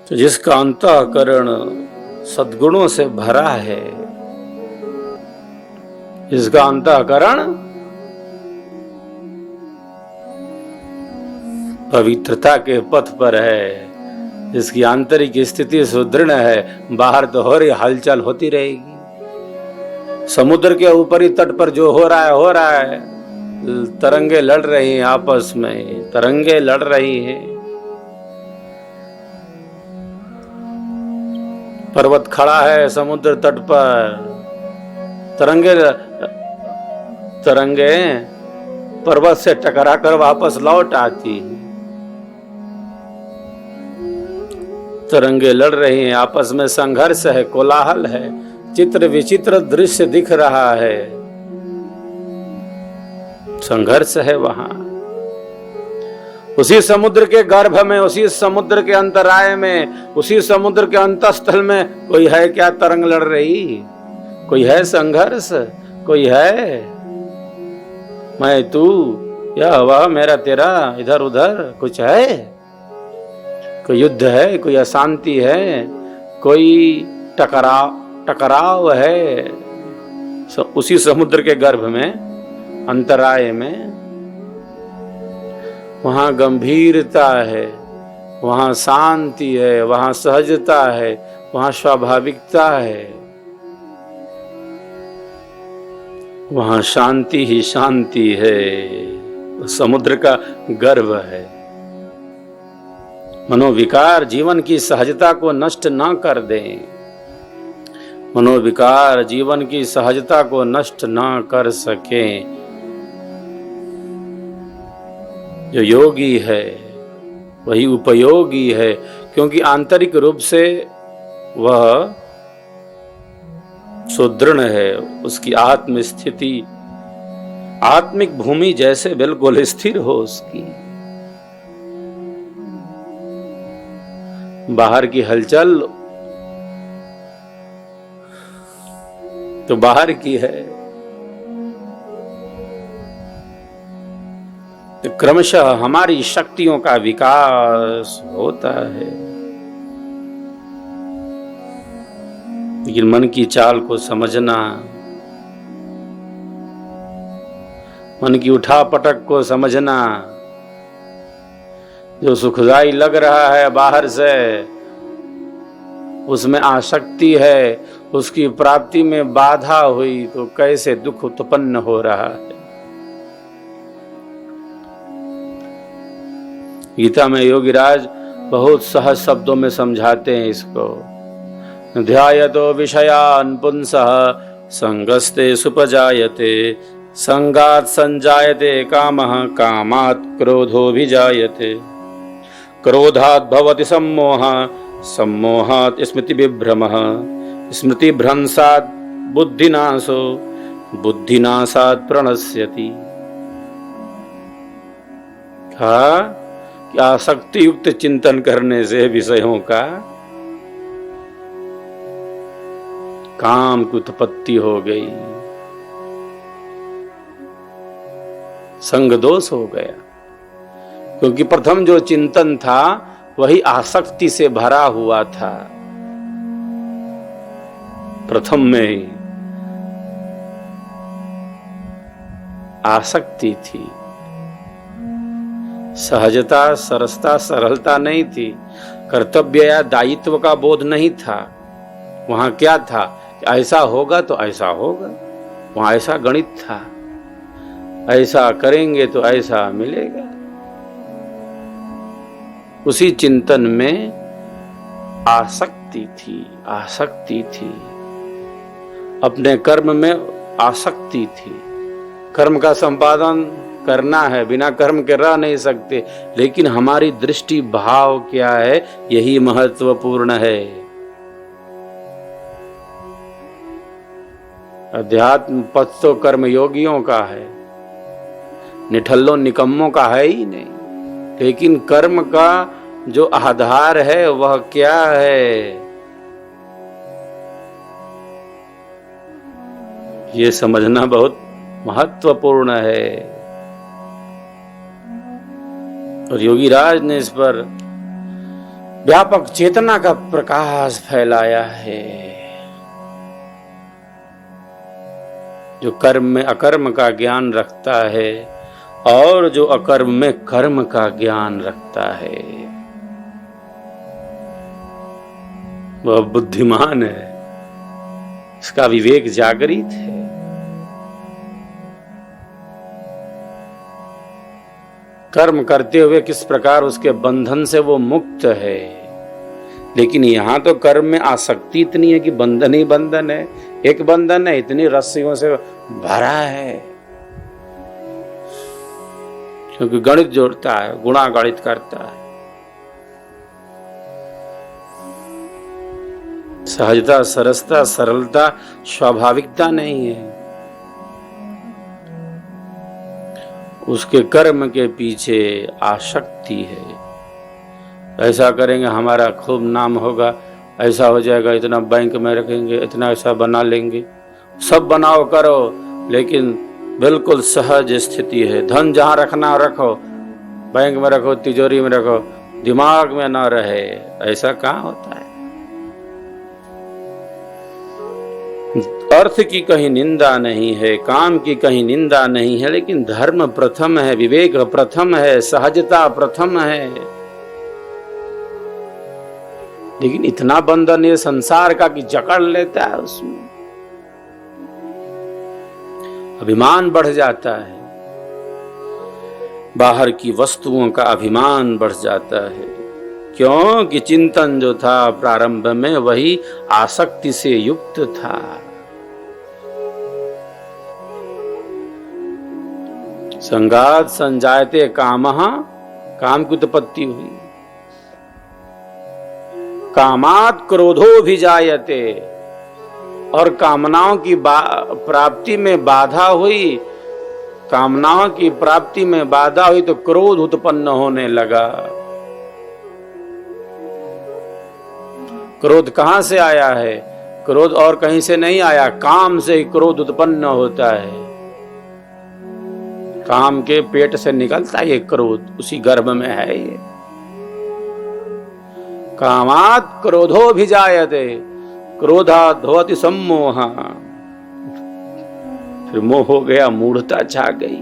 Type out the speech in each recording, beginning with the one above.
तो जिसका अंतःकरण सद्गुणों से भरा है, जिसका अंतःकरण पवित्रता के पथ पर है, जिसकी आंतरिक स्थिति सुदृढ़ है, बाहर तो हो रही हलचल होती रहेगी। समुद्र के ऊपरी तट पर जो हो रहा है, तरंगे लड़ रही हैं, आपस में तरंगे लड़ रही हैं। पर्वत खड़ा है समुद्र तट पर, तरंगे तरंगे पर्वत से टकरा कर वापस लौट आती हैं। तरंगे लड़ रही हैं, आपस में संघर्ष है, कोलाहल है, चित्र विचित्र दृश्य दिख रहा है, संघर्ष है वहां। उसी समुद्र के गर्भ में, उसी समुद्र के अंतराय में, उसी समुद्र के अंतस्थल में कोई है क्या तरंग लड़ रही? कोई है संघर्ष? कोई है मैं तू या वह मेरा तेरा इधर उधर कुछ है? कोई युद्ध है, कोई अशांति है, कोई टकराव है उसी समुद्र के गर्भ में, अंतराय में। वहां गंभीरता है, वहां शांति है, वहां सहजता है, वहां स्वाभाविकता है, वहां शांति ही शांति है। समुद्र का गर्भ है। मनोविकार जीवन की सहजता को नष्ट ना कर दें, मनोविकार जीवन की सहजता को नष्ट ना कर सकें। जो योगी है वही उपयोगी है, क्योंकि आंतरिक रूप से वह सुदृढ़ है, उसकी आत्म स्थिति आत्मिक भूमि जैसे बिल्कुल स्थिर हो उसकी। बाहर की हलचल तो बाहर की है, तो क्रमशः हमारी शक्तियों का विकास होता है। लेकिन मन की चाल को समझना, मन की उठापटक को समझना, जो सुखदाई लग रहा है बाहर से, उसमें आसक्ति है, उसकी प्राप्ति में बाधा हुई तो कैसे दुख उत्पन्न हो रहा है। गीता में योगीराज बहुत सहज शब्दों में समझाते हैं इसको। ध्यायतो विषयान् पुंसः संगस्ते सुपजायते, संगात् संजायते कामः, कामात् क्रोधोऽभिजायते, क्रोधात् भवति सम्मोहः, सम्मोहात् स्मृतिविभ्रमः, स्मृतिभ्रंशात् बुद्धिनाशो, बुद्धिनाशात् प्रणश्यति। कि आसक्ति युक्त चिंतन करने से विषयों का काम की उत्पत्ति हो गई, संग दोष हो गया। क्योंकि प्रथम जो चिंतन था वही आसक्ति से भरा हुआ था, प्रथम में ही आसक्ति थी, सहजता, सरसता, सरलता नहीं थी, कर्तव्य या दायित्व का बोध नहीं था। वहां क्या था? ऐसा होगा तो ऐसा होगा, वहां ऐसा गणित था, ऐसा करेंगे तो ऐसा मिलेगा। उसी चिंतन में आसक्ति थी, आसक्ति थी, अपने कर्म में आसक्ति थी। कर्म का संपादन करना है, बिना कर्म के रह नहीं सकते, लेकिन हमारी दृष्टि भाव क्या है, यही महत्वपूर्ण है। अध्यात्म पथ तो कर्म योगियों का है, निठल्लों निकम्मों का है ही नहीं। लेकिन कर्म का जो आधार है वह क्या है, ये समझना बहुत महत्वपूर्ण है। और योगीराज ने इस पर व्यापक चेतना का प्रकाश फैलाया है, जो कर्म में अकर्म का ज्ञान रखता है और जो अकर्म में कर्म का ज्ञान रखता है वह बुद्धिमान है, इसका विवेक जागृत है। कर्म करते हुए किस प्रकार उसके बंधन से वो मुक्त है, लेकिन यहां तो कर्म में आसक्ति इतनी है कि बंधन ही बंधन है, एक बंधन है, इतनी रस्सियों से भरा है, क्योंकि गणित जोड़ता है, गुणा गणित करता है। सहजता, सरसता, सरलता, स्वाभाविकता नहीं है। उसके कर्म के पीछे आसक्ति है। ऐसा करेंगे हमारा खूब नाम होगा, ऐसा हो जाएगा, इतना बैंक में रखेंगे, इतना ऐसा बना लेंगे। सब बनाओ करो, लेकिन बिल्कुल सहज स्थिति है। धन जहां रखना रखो, बैंक में रखो, तिजोरी में रखो, दिमाग में ना रहे, ऐसा कहाँ होता है। अर्थ की कहीं निंदा नहीं है, काम की कहीं निंदा नहीं है, लेकिन धर्म प्रथम है, विवेक प्रथम है, सहजता प्रथम है। लेकिन इतना बंधन ये संसार का कि जकड़ लेता है, उसमें अभिमान बढ़ जाता है, बाहर की वस्तुओं का अभिमान बढ़ जाता है। क्यों कि चिंतन जो था प्रारंभ में वही आसक्ति से युक्त था। संगात संजायते कामः, काम की उत्पत्ति हुई। कामात् क्रोधो भी जायते, और कामनाओं की प्राप्ति में बाधा हुई। कामनाओं की प्राप्ति में बाधा हुई तो क्रोध उत्पन्न होने लगा। क्रोध कहां से आया है? क्रोध और कहीं से नहीं आया, काम से ही क्रोध उत्पन्न होता है। काम के पेट से निकलता है ये क्रोध, उसी गर्भ में है ये। कामात् क्रोधोऽभिजायते, क्रोधात् भवति सम्मोहः। फिर मोह हो गया, मूढ़ता छा गई।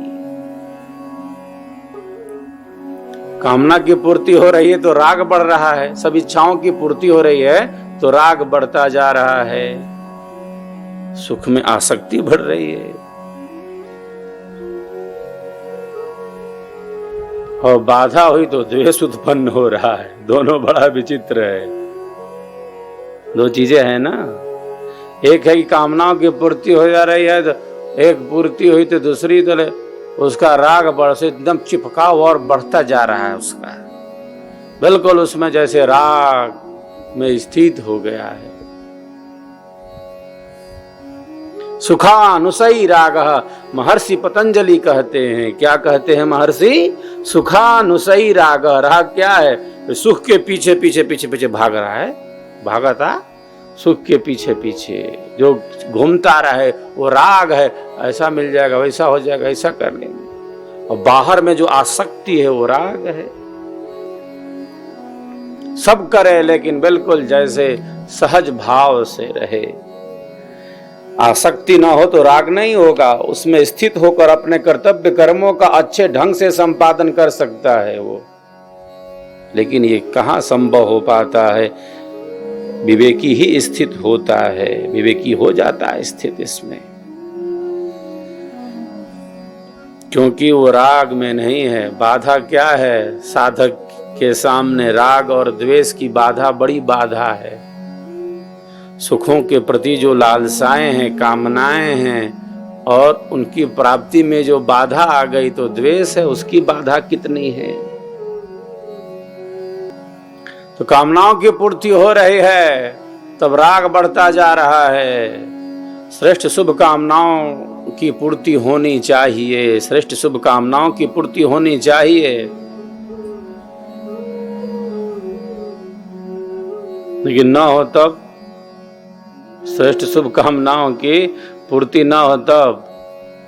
कामना की पूर्ति हो रही है तो राग बढ़ रहा है, सब इच्छाओं की पूर्ति हो रही है तो राग बढ़ता जा रहा है, सुख में आसक्ति बढ़ रही है। और बाधा हुई तो द्वेष उत्पन्न हो रहा है। दोनों बड़ा विचित्र है। दो चीजें हैं ना, एक है कि कामनाओं की पूर्ति हो जा रही है, तो एक पूर्ति हुई तो दूसरी तो उसका राग बढ़ से एकदम चिपकाव और बढ़ता जा रहा है उसका, बिल्कुल उसमें जैसे राग में स्थित हो गया है। सुखानुसई राग, महर्षि पतंजलि कहते हैं। क्या कहते हैं महर्षि? सुखानुसई राग। राग क्या है? सुख के पीछे पीछे पीछे पीछे भाग रहा है, भागा था सुख के पीछे पीछे जो घूमता रहे वो राग है। ऐसा मिल जाएगा, वैसा हो जाएगा, ऐसा कर लेंगे। और बाहर में जो आसक्ति है वो राग है। सब करे लेकिन बिल्कुल जैसे सहज भाव से रहे। आसक्ति ना हो तो राग नहीं होगा, उसमें स्थित होकर अपने कर्तव्य कर्मों का अच्छे ढंग से संपादन कर सकता है वो। लेकिन ये कहाँ संभव हो पाता है? विवेकी ही स्थित होता है, विवेकी हो जाता है स्थित इसमें, क्योंकि वो राग में नहीं है। बाधा क्या है? साधक के सामने राग और द्वेष की बाधा बड़ी बाधा है। सुखों के प्रति जो लालसाएं हैं, कामनाएं हैं, और उनकी प्राप्ति में जो बाधा आ गई तो द्वेष है, उसकी बाधा कितनी है। तो कामनाओं की पूर्ति हो रही है तब राग बढ़ता जा रहा है। श्रेष्ठ शुभ कामनाओं की पूर्ति होनी चाहिए, श्रेष्ठ शुभ कामनाओं की पूर्ति होनी चाहिए, लेकिन न हो तब श्रेष्ठ शुभ कामनाओं की पूर्ति ना हो तब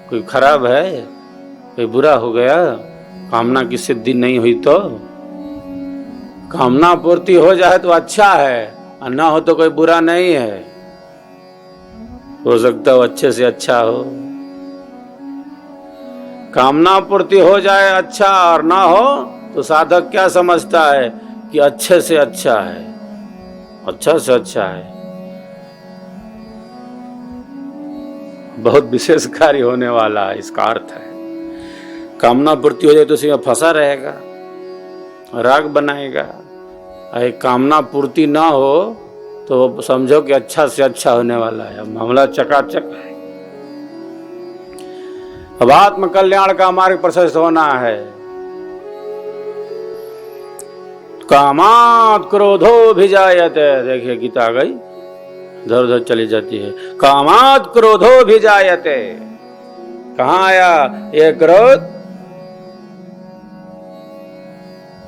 कोई खराब है, कोई बुरा हो गया, कामना की सिद्धि नहीं हुई तो कामना पूर्ति हो जाए तो अच्छा है, और ना हो तो कोई बुरा नहीं है। हो सकता है अच्छे से अच्छा हो। कामना पूर्ति हो जाए अच्छा, और ना हो तो साधक क्या समझता है कि अच्छे से अच्छा है, अच्छा से अच्छा है। बहुत विशेष कार्य होने वाला है, इसका अर्थ है। कामना पूर्ति हो जाए तो उसी में फंसा रहेगा, राग बनाएगा। अरे कामना पूर्ति ना हो तो समझो कि अच्छा से अच्छा होने वाला है, मामला चकाचक है। अब आत्म कल्याण का मार्ग प्रशस्त होना है। कामात् क्रोधो भिजायते, देखिए गीता आ गई, इधर उधर चली जाती है। कामात् क्रोधो भिजायते, कहां आया ये क्रोध?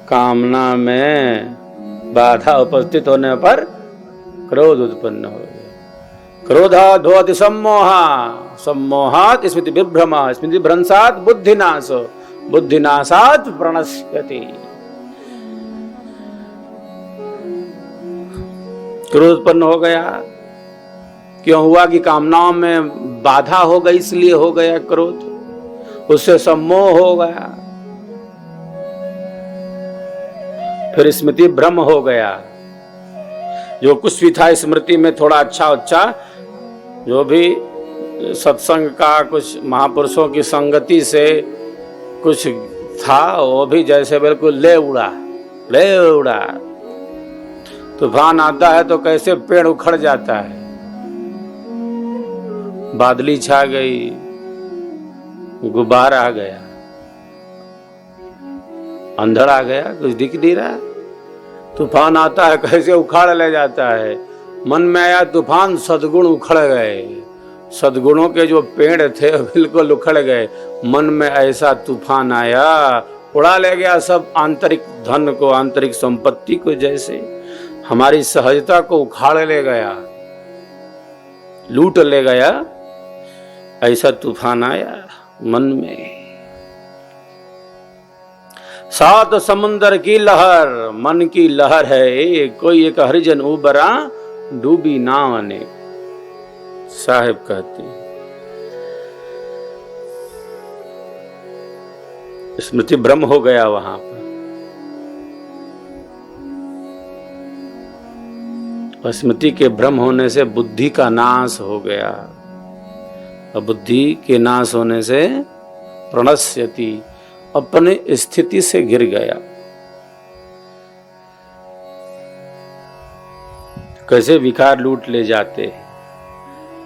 कामना में बाधा उपस्थित होने पर क्रोध उत्पन्न हो गया। क्रोधात् भवति सम्मोहा, सम्मोहात् स्मृति विभ्रमः, स्मृति भ्रंशात् बुद्धिनाशो, बुद्धिनाशात् प्रणश्यति। क्रोध उत्पन्न हो गया। क्यों हुआ? कि कामनाओं में बाधा हो गई, इसलिए हो गया क्रोध। उससे सम्मोह हो गया, फिर स्मृति भ्रम हो गया। जो कुछ भी था स्मृति में थोड़ा अच्छा, जो भी सत्संग का, कुछ महापुरुषों की संगति से कुछ था, वो भी जैसे बिल्कुल ले उड़ा। तूफान आता है तो कैसे पेड़ उखड़ जाता है, बादली छा गई, गुब्बार आ गया, अंधड़ आ गया, कुछ दिख नहीं रहा। तूफान आता है कैसे उखाड़ ले जाता है। मन में आया तूफान, सद्गुण उखड़ गए, सद्गुणों के जो पेड़ थे बिल्कुल उखड़ गए। मन में ऐसा तूफान आया, उड़ा ले गया सब आंतरिक धन को, आंतरिक संपत्ति को, जैसे हमारी सहजता को उखाड़ ले गया, लूट ले गया। ऐसा तूफान आया मन में। सात समुंदर की लहर, मन की लहर है, कोई एक हरिजन उबरा, डूबी नाव अनेक, साहिब कहते हैं। स्मृति भ्रम हो गया वहां पर, और स्मृति के भ्रम होने से बुद्धि का नाश हो गया, और बुद्धि के नाश होने से प्रणश्यति, अपने स्थिति से गिर गया। कैसे विकार लूट ले जाते,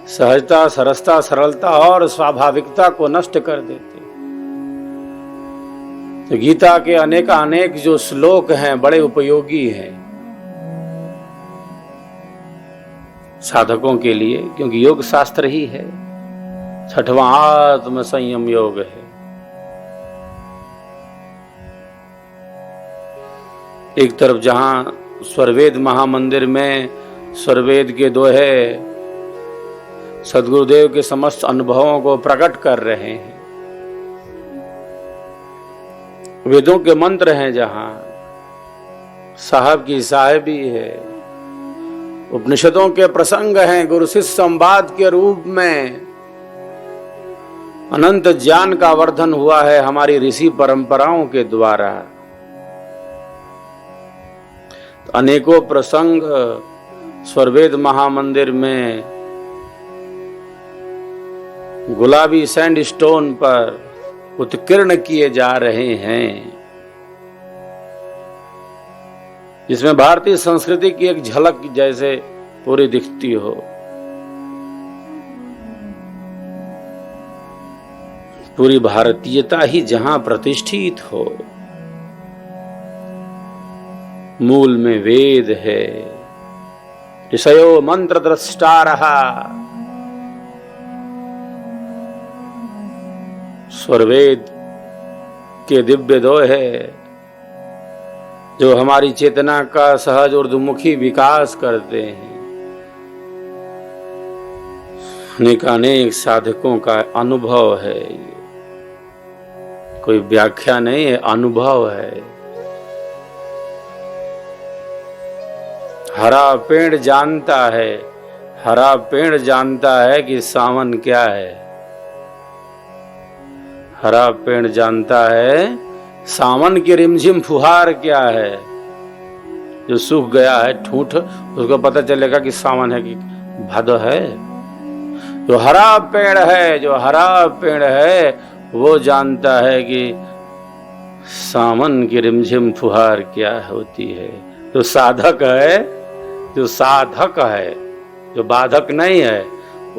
सहजता, सरसता, सरलता और स्वाभाविकता को नष्ट कर देते। तो गीता के अनेक जो श्लोक हैं बड़े उपयोगी हैं साधकों के लिए, क्योंकि योग शास्त्र ही है। छठवां आत्म संयम योग है। एक तरफ जहां स्वरवेद महामंदिर में स्वरवेद के दोहे सदगुरुदेव के समस्त अनुभवों को प्रकट कर रहे हैं, वेदों के मंत्र हैं, जहां साहब की साहिबी है, उपनिषदों के प्रसंग हैं, गुरु शिष्य संवाद के रूप में अनंत ज्ञान का वर्धन हुआ है हमारी ऋषि परंपराओं के द्वारा। अनेकों प्रसंग स्वरवेद महामंदिर में गुलाबी सैंडस्टोन पर उत्कीर्ण किए जा रहे हैं, जिसमें भारतीय संस्कृति की एक झलक जैसे पूरी दिखती हो। पूरी भारतीयता ही जहां प्रतिष्ठित हो। मूल में वेद है, ऋषयो मंत्र द्रष्टा रहा। स्वरवेद के दिव्य दोहे जो हमारी चेतना का सहज ऊर्ध्वमुखी विकास करते हैं। अनेक साधकों का अनुभव है, कोई व्याख्या नहीं है, अनुभव है। हरा पेड़ जानता है, हरा पेड़ जानता है कि सावन क्या है। हरा पेड़ जानता है सावन की रिमझिम फुहार क्या है। जो सूख गया है ठूठ, उसको पता चलेगा कि सावन है कि भादो है। जो हरा पेड़ है, जो हरा पेड़ है, वो जानता है कि सावन की रिमझिम फुहार क्या होती है। जो साधक है, जो साधक है, जो बाधक नहीं है,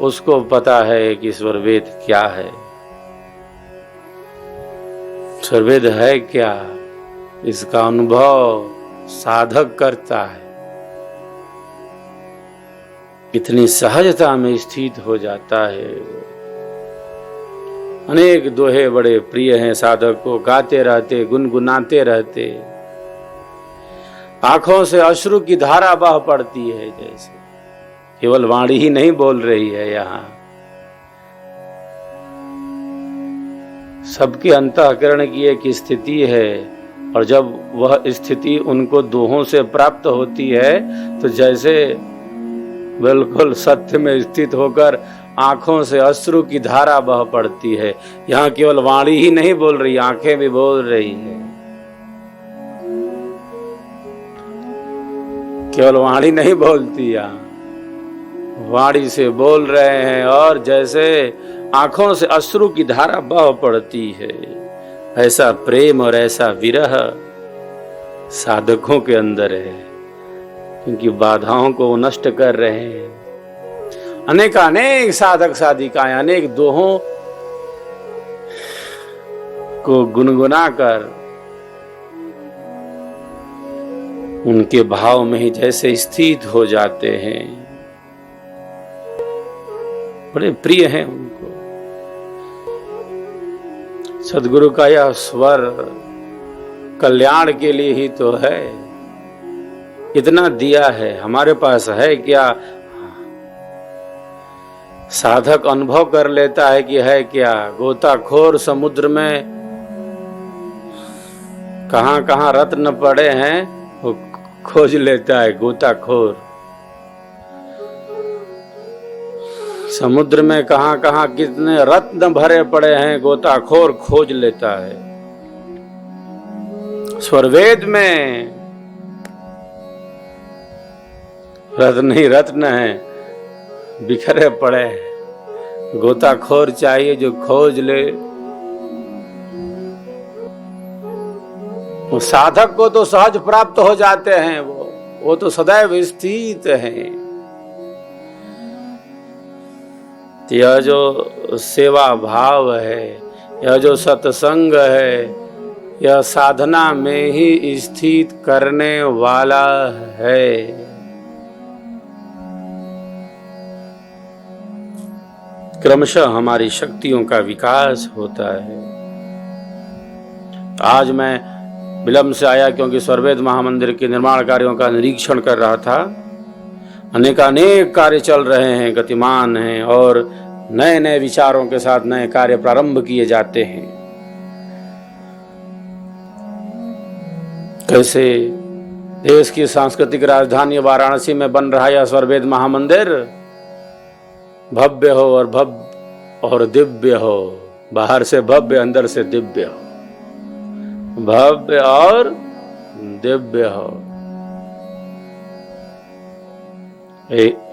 उसको पता है कि ईश्वर वेद क्या है। ईश्वर वेद है क्या, इसका अनुभव साधक करता है। कितनी सहजता में स्थित हो जाता है। अनेक दोहे बड़े प्रिय हैं साधक को, गाते रहते, गुनगुनाते रहते। आंखों से अश्रु की धारा बह पड़ती है, जैसे केवल वाणी ही नहीं बोल रही है। यहाँ सबके अंतःकरण की एक स्थिति है, और जब वह स्थिति उनको दोहों से प्राप्त होती है तो जैसे बिल्कुल सत्य में स्थित होकर आंखों से अश्रु की धारा बह पड़ती है। यहाँ केवल वाणी ही नहीं बोल रही, आंखें भी बोल रही है। केवल वाणी नहीं बोलती, यहाँ वाणी से बोल रहे हैं, और जैसे आंखों से अश्रु की धारा बह पड़ती है। ऐसा प्रेम और ऐसा विरह साधकों के अंदर है, क्योंकि बाधाओं को नष्ट कर रहे हैं। अनेक साधक साधिकाएं अनेक दोहों को गुनगुना कर उनके भाव में ही जैसे स्थित हो जाते हैं। बड़े प्रिय हैं उनको। सद्गुरु का यह स्वर कल्याण के लिए ही तो है। इतना दिया है, हमारे पास है क्या? साधक अनुभव कर लेता है कि है क्या। गोताखोर समुद्र में कहां कहां रत्न पड़े हैं वो खोज लेता है। गोताखोर समुद्र में कहां कहां कितने रत्न भरे पड़े हैं, गोताखोर खोज लेता है। स्वरवेद में रत्न ही रत्न है, बिखरे पड़े हैं। गोताखोर चाहिए जो खोज ले। वो साधक को तो सहज प्राप्त हो जाते हैं, वो तो सदैव स्थित हैं। यह जो सेवा भाव है, यह जो सत्संग है, यह साधना में ही स्थित करने वाला है। क्रमशः हमारी शक्तियों का विकास होता है। आज मैं विलंब से आया क्योंकि स्वरवेद महामंदिर के निर्माण कार्यों का निरीक्षण कर रहा था। अनेक कार्य चल रहे हैं, गतिमान हैं, और नए नए विचारों के साथ नए कार्य प्रारंभ किए जाते हैं। कैसे देश की सांस्कृतिक राजधानी वाराणसी में बन रहा यह स्वरवेद महामंदिर भव्य हो और दिव्य हो। बाहर से भव्य, अंदर से दिव्य हो। भव्य और दिव्य हो।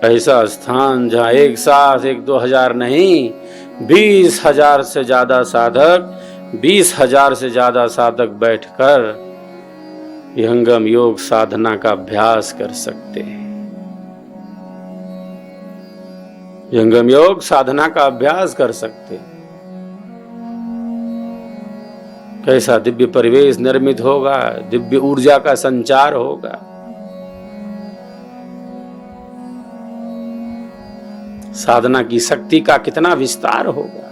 ऐसा स्थान जहाँ एक साथ 1-2 हजार नहीं, 20,000 से ज्यादा साधक, 20,000 से ज्यादा साधक बैठकर विहंगम योग साधना का अभ्यास कर सकते हैं। विहंगम योग साधना का अभ्यास कर सकते हैं। कैसा दिव्य परिवेश निर्मित होगा, दिव्य ऊर्जा का संचार होगा। साधना की शक्ति का कितना विस्तार होगा।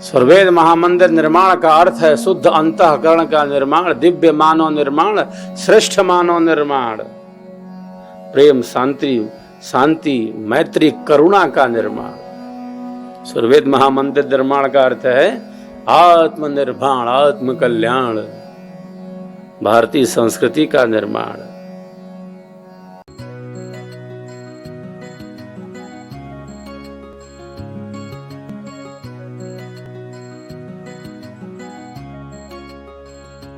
स्वरवेद महामंदिर निर्माण का अर्थ है शुद्ध अंतःकरण का निर्माण, दिव्य मानव निर्माण, श्रेष्ठ मानव निर्माण, प्रेम शांति मैत्री करुणा का निर्माण। स्वरवेद महामंदिर निर्माण का अर्थ है आत्मनिर्माण, आत्म कल्याण, भारतीय संस्कृति का निर्माण।